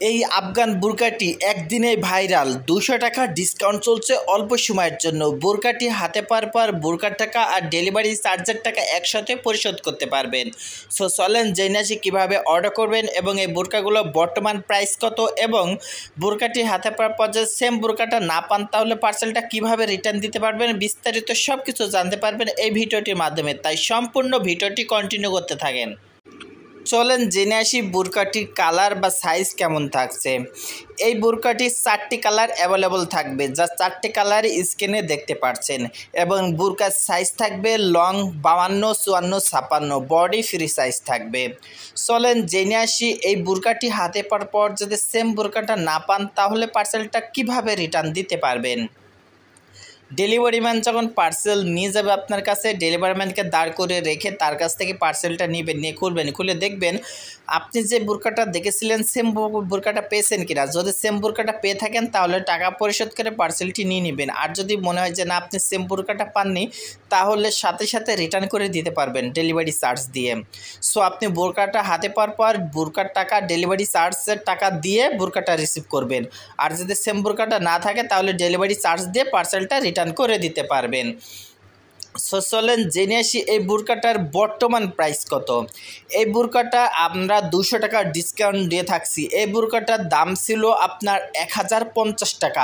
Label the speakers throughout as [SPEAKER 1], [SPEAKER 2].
[SPEAKER 1] এই আফগান বুরকাটি একদিনেই ভাইরাল। 200 টাকা ডিসকাউন্ট চলছে অল্প সময়ের জন্য। বুরকাটি হাতে পাওয়ার পর বুরকার টাকা আর ডেলিভারি চার্জের টাকা একসাথে পরিশোধ করতে পারবেন। সো চলেন জেনে আসি কীভাবে অর্ডার করবেন এবং এই বুরকাগুলো বর্তমান প্রাইস কত, এবং বুরকাটি হাতে পাওয়ার পর যে সেম বুরকাটা না পান তাহলে পার্সেলটা কীভাবে রিটার্ন দিতে পারবেন, বিস্তারিত সব কিছু জানতে পারবেন এই ভিডিওটির মাধ্যমে। তাই সম্পূর্ণ ভিডিওটি কন্টিনিউ করতে থাকেন। চলেন জেনে আসি বুরকাটির কালার বা সাইজ কেমন থাকছে। এই বুরকাটির 4টি কালার অ্যাভেলেবল থাকবে, যা 4টি কালার স্ক্রিনে দেখতে পাচ্ছেন, এবং বুরকার সাইজ থাকবে লং 52, 54, 56, বডি ফ্রি সাইজ থাকবে। চলেন জেনে আসি এই বুরকাটি হাতে পাওয়ার পর যদি সেম বুরকাটা না পান তাহলে পার্সেলটা কিভাবে রিটার্ন দিতে পারবেন। ডেলিভারি ম্যান যখন পার্সেল নিয়ে যাবে আপনার কাছে, ডেলিভারি ম্যানকে দাঁড় করে রেখে তার কাছ থেকে পার্সেলটা নেবেন, নিয়ে খুলবেন। খুলে দেখবেন আপনি যে বুরকাটা দেখেছিলেন সেম বুরকাটা পেয়েছেন কিনা। যদি সেম বুরকাটা পেয়ে থাকেন তাহলে টাকা পরিশোধ করে পার্সেলটি নিয়ে নেবেন। আর যদি মনে হয় যে না আপনি সেম বুরকাটা পাননি তাহলে সাথে সাথে রিটার্ন করে দিতে পারবেন ডেলিভারি চার্জ দিয়ে। সো আপনি বুরকাটা হাতে পাওয়ার পর বুরকার টাকা ডেলিভারি চার্জের টাকা দিয়ে বুরকাটা রিসিভ করবেন। আর যদি সেম বুরকাটা না থাকে তাহলে ডেলিভারি চার্জ দিয়ে পার্সেলটা রিটার্ন করে দিতে পারবেন। সো চলেন জেনে আসি এই বুরকাটার বর্তমান প্রাইস কত। এই বুরকাটা আমরা 200 টাকা ডিসকাউন্ট দিয়ে থাকছি। এই বুরকাটার দাম ছিল আপনার 1050 টাকা।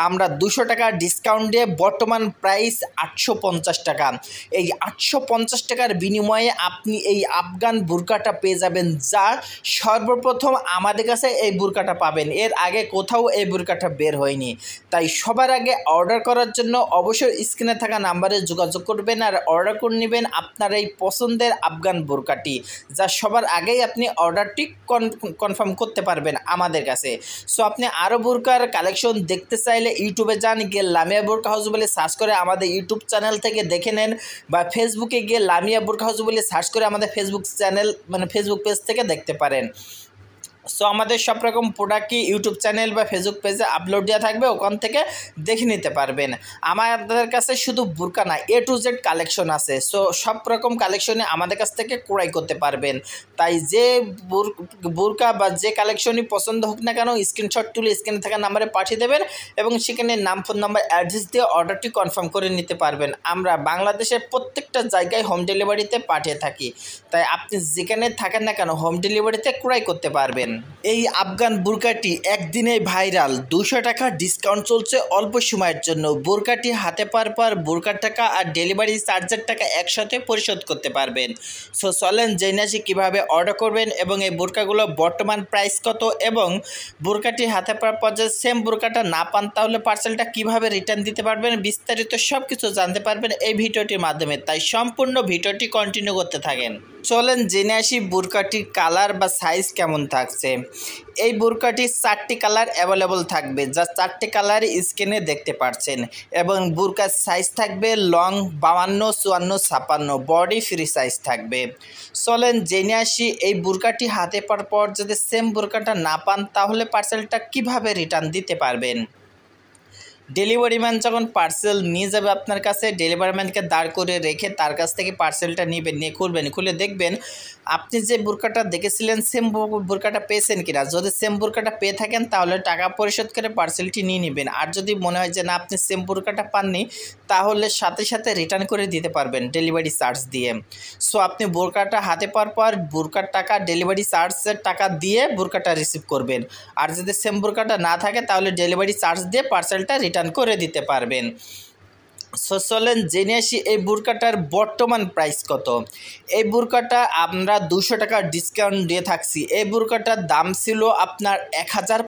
[SPEAKER 1] আমরা 200 টাকা ডিসকাউন্ট দিয়ে বর্তমান প্রাইস 850 টাকা। এই 850 টাকার বিনিময়ে আপনি এই আফগান বুরকাটা পেয়ে যাবেন, যা সর্বপ্রথম আমাদের কাছে এই বুরকাটা পাবেন। এর আগে কোথাও এই বুরকাটা বের হয়নি। তাই সবার আগে অর্ডার করার জন্য অবশ্যই স্ক্রিনে থাকা নাম্বারে যোগাযোগ করবেন আর অর্ডার করে নেবেন আপনার এই পছন্দের আফগান বুরকাটি, যা সবার আগেই আপনি অর্ডারটি কনফার্ম করতে পারবেন আমাদের কাছে। সো আপনি আরও বুরকার কালেকশন দেখতে চাইলে ইউটিউবে যান, গিয়ে লামিয়া বুরকা হাউস বলে সার্চ করে আমাদের ইউটিউব চ্যানেল থেকে দেখে নেন, বা ফেসবুকে গিয়ে লামিয়া বুরকা হাউস বলে সার্চ করে আমাদের ফেসবুক চ্যানেল ফেসবুক পেজ থেকে দেখতে পারেন। সো আমাদের সব রকম প্রোডাক্টই ইউটিউব চ্যানেল বা ফেসবুক পেজে আপলোড দেওয়া থাকবে, ওখান থেকে দেখে নিতে পারবেন। আমাদের কাছে শুধু বুরকা না, A to Z কালেকশন আছে। সো সব রকম কালেকশনে আমাদের কাছ থেকে ক্রয় করতে পারবেন। তাই যে বুরকা বা যে কালেকশনই পছন্দ হোক না কেন, স্ক্রিনশট তুলে স্ক্রিনে থাকা নাম্বারে পাঠিয়ে দেবেন এবং সেখানে নাম, ফোন নাম্বার, অ্যাড্রেস দিয়ে অর্ডারটি কনফার্ম করে নিতে পারবেন। আমরা বাংলাদেশের প্রত্যেকটা জায়গায় হোম ডেলিভারিতে পাঠিয়ে থাকি, তাই আপনি যেখানে থাকেন না কেন হোম ডেলিভারিতে ক্রয় করতে পারবেন। এই আফগান বুরকাটি একদিনেই ভাইরাল। 200 টাকা ডিসকাউন্ট চলছে অল্প সময়ের জন্য। বুরকাটি হাতে পাওয়ার পর বুরকার টাকা আর ডেলিভারি চার্জের টাকা একসাথে পরিশোধ করতে পারবেন। সো চলেন জেনে আসি কীভাবে অর্ডার করবেন এবং এই বুরকাগুলো বর্তমান প্রাইস কত, এবং বুরকাটি হাতে পাওয়ার পর যে সেম বুরকাটা না পান তাহলে পার্সেলটা কীভাবে রিটার্ন দিতে পারবেন, বিস্তারিত সব কিছু জানতে পারবেন এই ভিডিওটির মাধ্যমে। তাই সম্পূর্ণ ভিডিওটি কন্টিনিউ করতে থাকেন। চলেন জেনে আসি বুরকাটির কালার বা সাইজ কেমন থাকছে। এই বুরকাটির 4টি কালার অ্যাভেলেবল থাকবে, যা 4টি কালার স্ক্রিনে দেখতে পাচ্ছেন, এবং বুরকার সাইজ থাকবে লং 52, 54, 56, বডি ফ্রি সাইজ থাকবে। চলেন জেনে আসি এই বুরকাটি হাতে পাওয়ার পর যদি সেম বুরকাটা না পান তাহলে পার্সেলটা কিভাবে রিটার্ন দিতে পারবেন। ডেলিভারি ম্যান যখন পার্সেল নিয়ে যাবে আপনার কাছে, ডেলিভারি ম্যানকে দাঁড় করে রেখে তার কাছ থেকে পার্সেলটা নেবেন, নিয়ে খুলবেন। খুলে দেখবেন আপনি যে বুরকাটা দেখেছিলেন সেম বুরকাটা পেয়েছেন কিনা। যদি সেম বুরকাটা পেয়ে থাকেন তাহলে টাকা পরিশোধ করে পার্সেলটি নিয়ে নেবেন। আর যদি মনে হয় যে না আপনি সেম বুরকাটা পাননি তাহলে সাথে সাথে রিটার্ন করে দিতে পারবেন ডেলিভারি চার্জ দিয়ে। সো আপনি বুরকাটা হাতে পাওয়ার পর বুরকার টাকা ডেলিভারি চার্জের টাকা দিয়ে বুরকাটা রিসিভ করবেন। আর যদি সেম বুরকাটা না থাকে তাহলে ডেলিভারি চার্জ দিয়ে পার্সেলটা রিটার্ন করে দিতে পারবেন। সো চলেন জেনে আসি এই বুরকাটার বর্তমান প্রাইস কত। এই বুরকাটা আমরা 200 টাকা ডিসকাউন্ট দিয়ে থাকছি। এই বুরকাটার দাম ছিল আপনার